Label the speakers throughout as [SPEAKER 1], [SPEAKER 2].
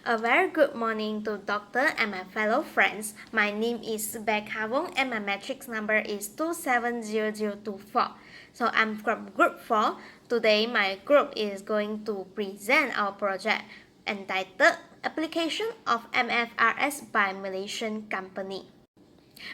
[SPEAKER 1] A very good morning to doctor and my fellow friends. My name is Becca Wong and my matrix number is 270024. So I'm from group 4. Today my group is going to present our project entitled Application of MFRS by Malaysian Company.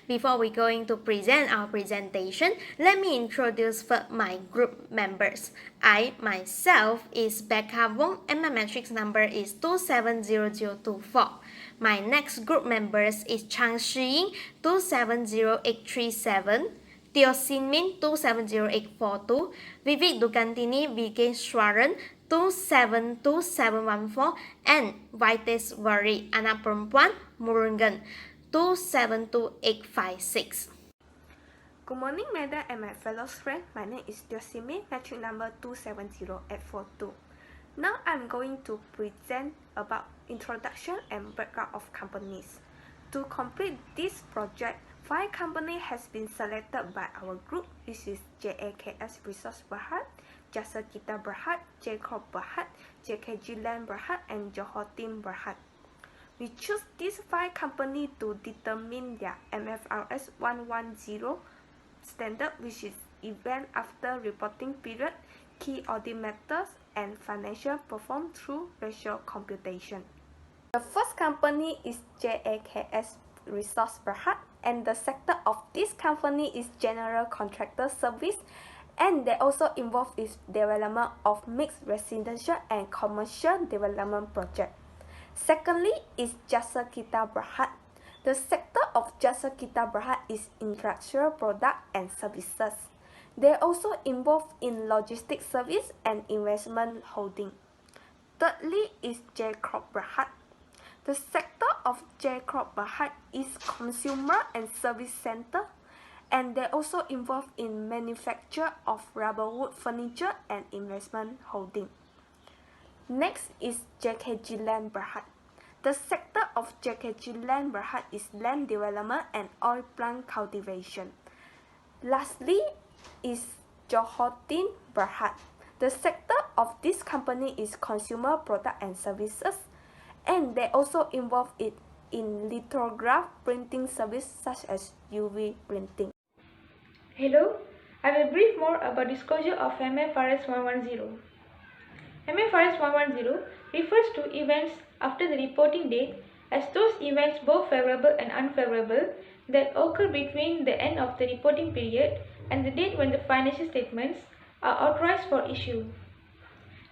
[SPEAKER 1] Before we going to present our presentation, let me introduce first my group members. I myself is Becca Wong and my matrix number is 270024. My next group members is Chang Shiying 270837, Teo Sin Min 270842, Vivek Dukantini Vigeshwaran 272714, and Vaiteswari anak perempuan Murugan 272856.
[SPEAKER 2] Good morning, madam and my fellow friends. My name is Yosimi, matric number 270842. Now I'm going to present about introduction and background of companies. To complete this project, 5 companies has been selected by our group, which is JAKS Resource Berhad, Jasa Kita Berhad, J-Corp Berhad, JKG Land Berhad, and Johor Team Berhad. We choose these 5 companies to determine their MFRS 110 standard, which is event after reporting period, key audit matters, and financial performed through ratio computation. The first company is JAKS Resource Berhad, and the sector of this company is general contractor service, and they also involved in development of mixed residential and commercial development project. Secondly is Jasa Kita Berhad. The sector of Jasa Kita Berhad is industrial product and services. They also involved in logistics service and investment holding. Thirdly is J-Corp Berhad. The sector of J-Corp Berhad is consumer and service center, and they also involved in manufacture of rubber wood furniture and investment holding. Next is JKG Land Berhad. The sector of JKG Land Berhad is land development and oil plant cultivation. Lastly is Johor Team Berhad. The sector of this company is consumer product and services, and they also involve in lithograph printing service such as UV printing.
[SPEAKER 3] Hello, I will brief more about disclosure of MFRS 110. MFRS 110 refers to events after the reporting date as those events both favorable and unfavorable that occur between the end of the reporting period and the date when the financial statements are authorized for issue.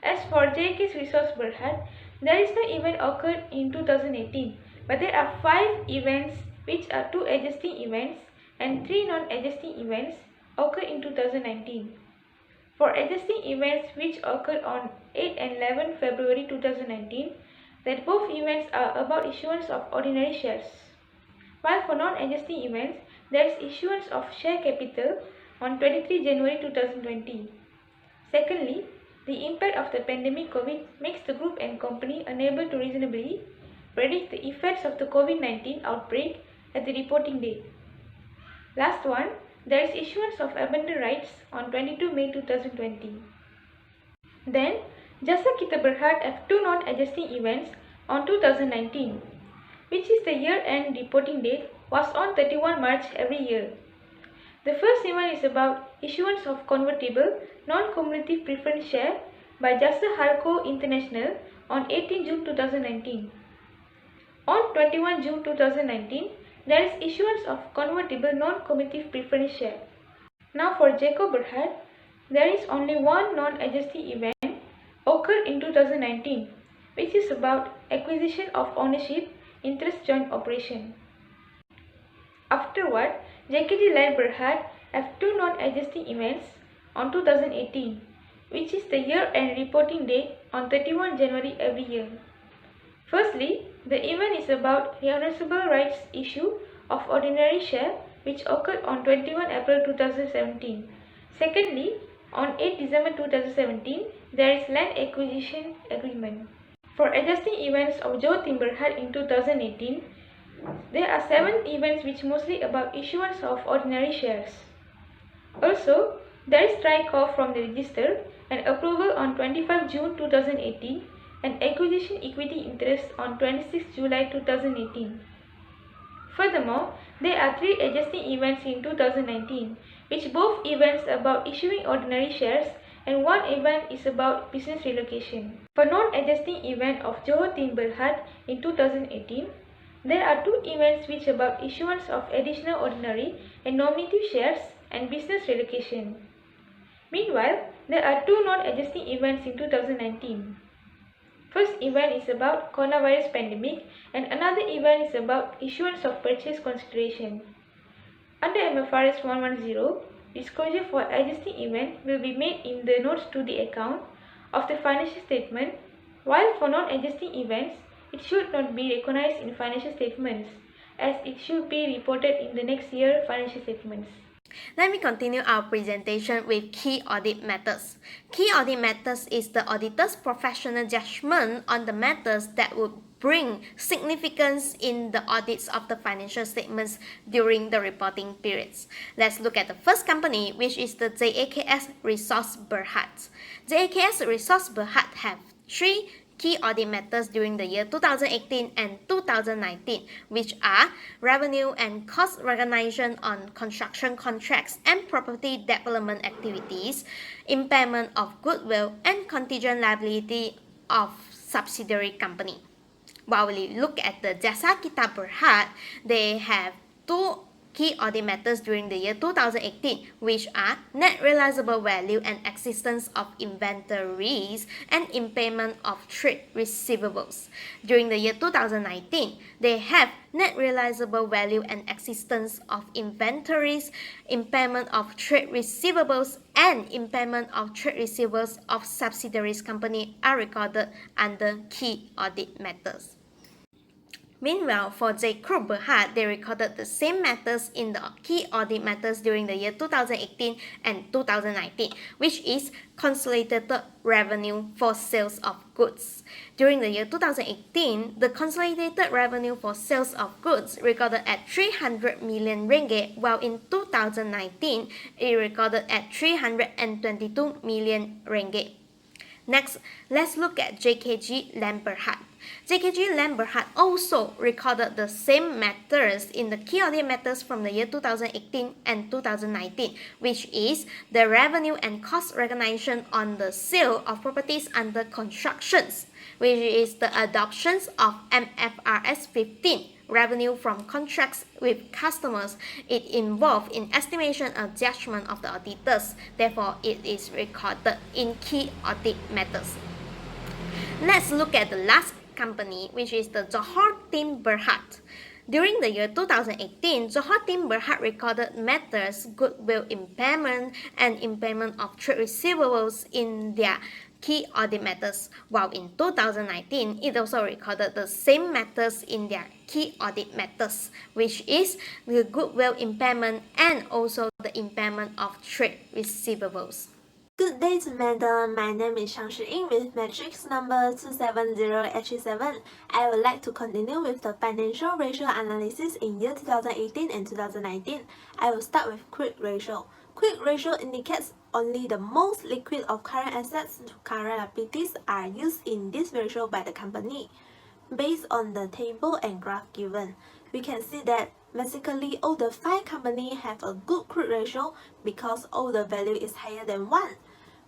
[SPEAKER 3] As for JKS Resource Berhad, there is no event occurred in 2018, but there are 5 events, which are 2 adjusting events and 3 non-adjusting events occurred in 2019. For adjusting events which occurred on 8 and 11 February 2019, that both events are about issuance of ordinary shares. While for non-adjusting events, there is issuance of share capital on 23 January 2020. Secondly, the impact of the pandemic COVID makes the group and company unable to reasonably predict the effects of the COVID-19 outbreak at the reporting date. Last one, there is issuance of abandoned rights on 22 May 2020. Then, Jasa Kita Berhad have 2 non-adjusting events on 2019, which is the year-end reporting date was on 31 March every year. The first event is about issuance of convertible non-cumulative preference share by Jasa Harco International on 18 June 2019. On 21 June 2019, there is issuance of convertible non-cumulative preference share. Now for J-Corp Berhad, there is only one non-adjusting event occurred in 2019, which is about acquisition of ownership interest joint operation. Afterward, JKG Land Berhad have 2 non-adjusting events on 2018, which is the year-end reporting date on 31 January every year. Firstly, the event is about rehonourable rights issue of ordinary share which occurred on 21 April 2017. Secondly, on 8 December 2017, there is land acquisition agreement. For adjusting events of Johor Team Berhad in 2018, there are 7 events which mostly about issuance of ordinary shares. Also, there is strike off from the register and approval on 25 June 2018 and acquisition equity interest on 26 July 2018. Furthermore, there are 3 adjusting events in 2019, which both events about issuing ordinary shares and 1 event is about business relocation. For non-adjusting event of Johor Tim Berhad in 2018, there are 2 events which about issuance of additional ordinary and nominative shares and business relocation. Meanwhile, there are 2 non-adjusting events in 2019. First event is about coronavirus pandemic and another event is about issuance of purchase consideration. Under MFRS 110, disclosure for adjusting event will be made in the notes to the account of the financial statement, while for non-adjusting events, it should not be recognized in financial statements, as it should be reported in the next year financial statements.
[SPEAKER 1] Let me continue our presentation with key audit methods. Key audit methods is the auditor's professional judgment on the matters that would bring significance in the audits of the financial statements during the reporting periods. Let's look at the first company, which is the JAKS Resource Berhad. JAKS Resource Berhad have 3 key audit methods during the year 2018 and 2019, which are revenue and cost recognition on construction contracts and property development activities, impairment of goodwill, and contingent liability of subsidiary company. While we look at the Jasa Kita Berhad, they have 2 key audit methods during the year 2018, which are net realizable value and existence of inventories and impairment of trade receivables. During the year 2019, they have net realizable value and existence of inventories, impairment of trade receivables, and impairment of trade receivables of subsidiaries company are recorded under key audit methods. Meanwhile, for J-Group Berhad, they recorded the same methods in the key audit methods during the year 2018 and 2019, which is consolidated revenue for sales of goods. During the year 2018, the consolidated revenue for sales of goods recorded at 300 million ringgit, while in 2019, it recorded at 322 million ringgit. Next, let's look at JKG Land Berhad. JKG Land Berhad also recorded the same methods in the key audit methods from the year 2018 and 2019, which is the revenue and cost recognition on the sale of properties under constructions, which is the adoptions of MFRS 15. Revenue from contracts with customers. It involved in estimation and judgment of the auditors. Therefore, it is recorded in key audit methods. Let's look at the last company, which is the Johor Tim Berhad. During the year 2018, Johor Tim Berhad recorded matters goodwill impairment and impairment of trade receivables in their key audit methods, while in 2019, it also recorded the same methods in their key audit methods, which is the goodwill impairment and also the impairment of trade receivables.
[SPEAKER 4] Good day, madam. My name is Shang Shi-Ying with matrix number 270H7. I would like to continue with the financial ratio analysis in year 2018 and 2019. I will start with quick ratio. Quick ratio indicates only the most liquid of current assets to current liabilities are used in this ratio by the company. Based on the table and graph given, we can see that basically all the 5 companies have a good quick ratio because all the value is higher than 1,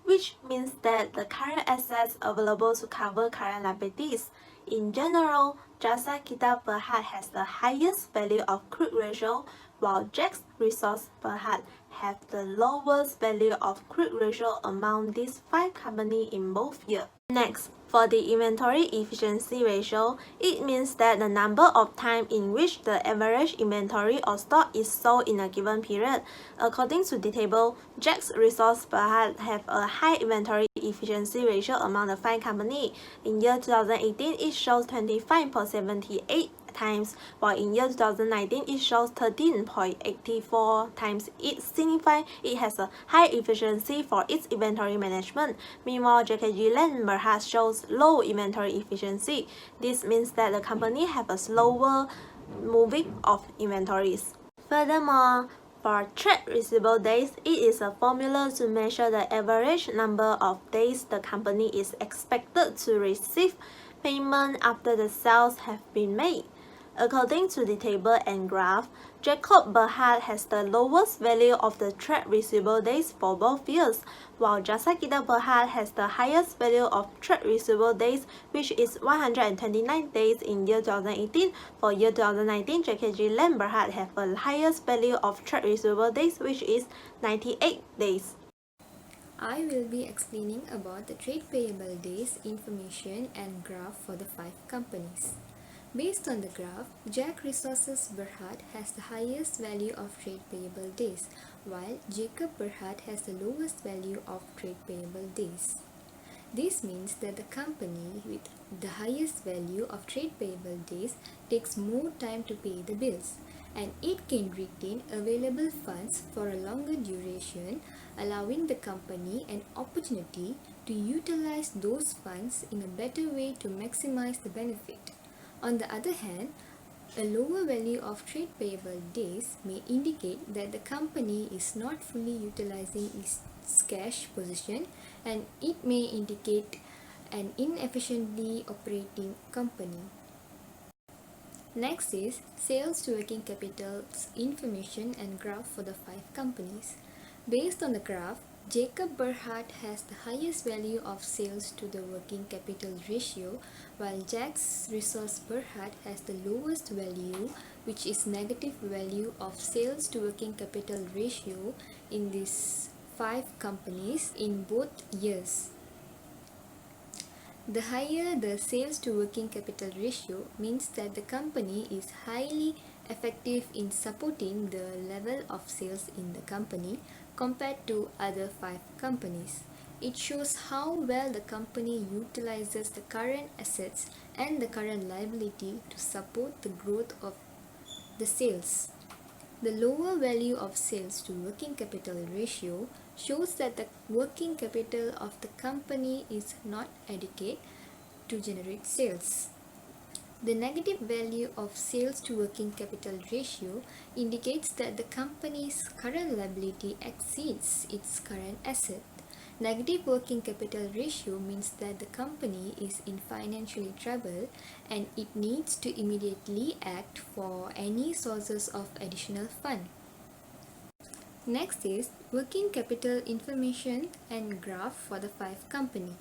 [SPEAKER 4] which means that the current assets available to cover current liabilities. In general, Jasa Kita Berhad has the highest value of quick ratio, while JAKS Resource Berhad have the lowest value of quick ratio among these 5 companies in both years. Next, for the inventory efficiency ratio, it means that the number of times in which the average inventory or stock is sold in a given period. According to the table, JAKS Resource Berhad have a high inventory efficiency ratio among the 5 companies. In year 2018, it shows 25.78 times, while in year 2019 it shows 13.84 times. It signifies it has a high efficiency for its inventory management. Meanwhile, JKG Land Berhad shows low inventory efficiency. This means that the company have a slower moving of inventories. Furthermore, For trade receivable days, it is a formula to measure the average number of days the company is expected to receive payment after the sales have been made. According to the table and graph, Jacob Berhad has the lowest value of the trade receivable days for both years, while Jasa Kita Berhad has the highest value of trade receivable days, which is 129 days in year 2018. For year 2019, JKG Land Berhad have a highest value of trade receivable days, which is 98 days.
[SPEAKER 5] I will be explaining about the trade payable days information and graph for the 5 companies. Based on the graph, Jack Resources Berhad has the highest value of trade payable days, while Jacob Berhad has the lowest value of trade payable days. This means that the company with the highest value of trade payable days takes more time to pay the bills, and it can retain available funds for a longer duration, allowing the company an opportunity to utilize those funds in a better way to maximize the benefit. On the other hand, a lower value of trade payable days may indicate that the company is not fully utilizing its cash position, and it may indicate an inefficiently operating company. Next is sales to working capital information and graph for the 5 companies. Based on the graph, Jacob Berhad has the highest value of sales to the working capital ratio, while Jack's Resource Berhad has the lowest value, which is negative value of sales to working capital ratio in these 5 companies in both years. The higher the sales to working capital ratio means that the company is highly effective in supporting the level of sales in the company compared to other 5 companies. It shows how well the company utilizes the current assets and the current liability to support the growth of the sales. The lower value of sales to working capital ratio shows that the working capital of the company is not adequate to generate sales. The negative value of sales to working capital ratio indicates that the company's current liability exceeds its current asset. Negative working capital ratio means that the company is in financial trouble and it needs to immediately act for any sources of additional fund. Next is working capital information and graph for the 5 company.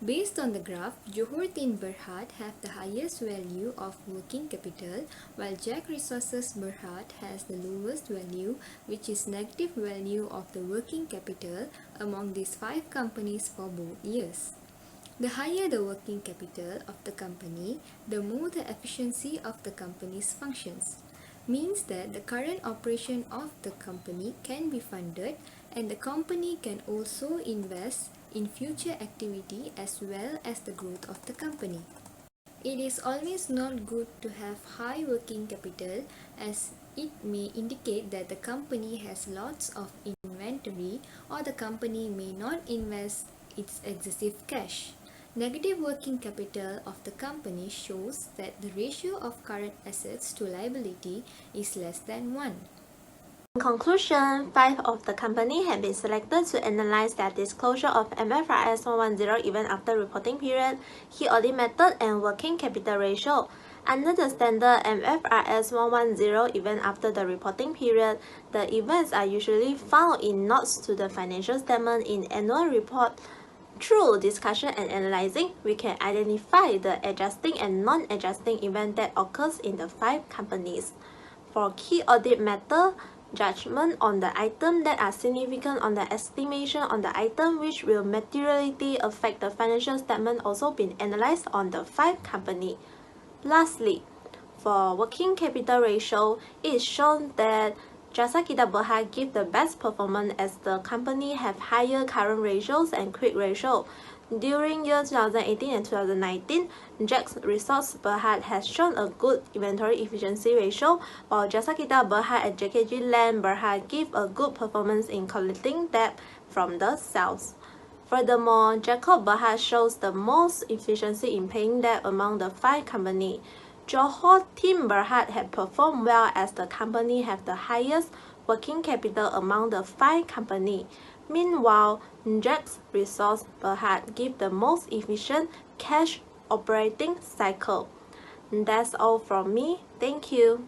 [SPEAKER 5] Based on the graph, Johor-Tin Berhad have the highest value of working capital, while Jack Resources Berhad has the lowest value, which is negative value of the working capital among these 5 companies for both years. The higher the working capital of the company, the more the efficiency of the company's functions. Means that the current operation of the company can be funded, and the company can also invest in future activity as well as the growth of the company. It is always not good to have high working capital, as it may indicate that the company has lots of inventory or the company may not invest its excessive cash. Negative working capital of the company shows that the ratio of current assets to liability is less than 1.
[SPEAKER 4] In conclusion, 5 of the company have been selected to analyze their disclosure of MFRS 110 even after reporting period, key audit method, and working capital ratio. Under the standard MFRS 110 even after the reporting period, the events are usually found in notes to the financial statement in annual report. Through discussion and analyzing, we can identify the adjusting and non-adjusting event that occurs in the 5 companies. For key audit method, judgment on the item that are significant on the estimation on the item which will materially affect the financial statement also been analyzed on the 5 company. Lastly, for working capital ratio, it is shown that Jasa Kita Berhad give the best performance as the company have higher current ratios and quick ratio. During year 2018 and 2019, Jack's Resource Berhad has shown a good inventory efficiency ratio, while Jasa Kita Berhad and JKG Land Berhad give a good performance in collecting debt from the sales. Furthermore, Jacob Berhad shows the most efficiency in paying debt among the 5 companies. Johor-Tin Berhad had performed well as the company have the highest working capital among the 5 companies. Meanwhile, Jack's resource perhaps give the most efficient cash operating cycle. That's all from me. Thank you.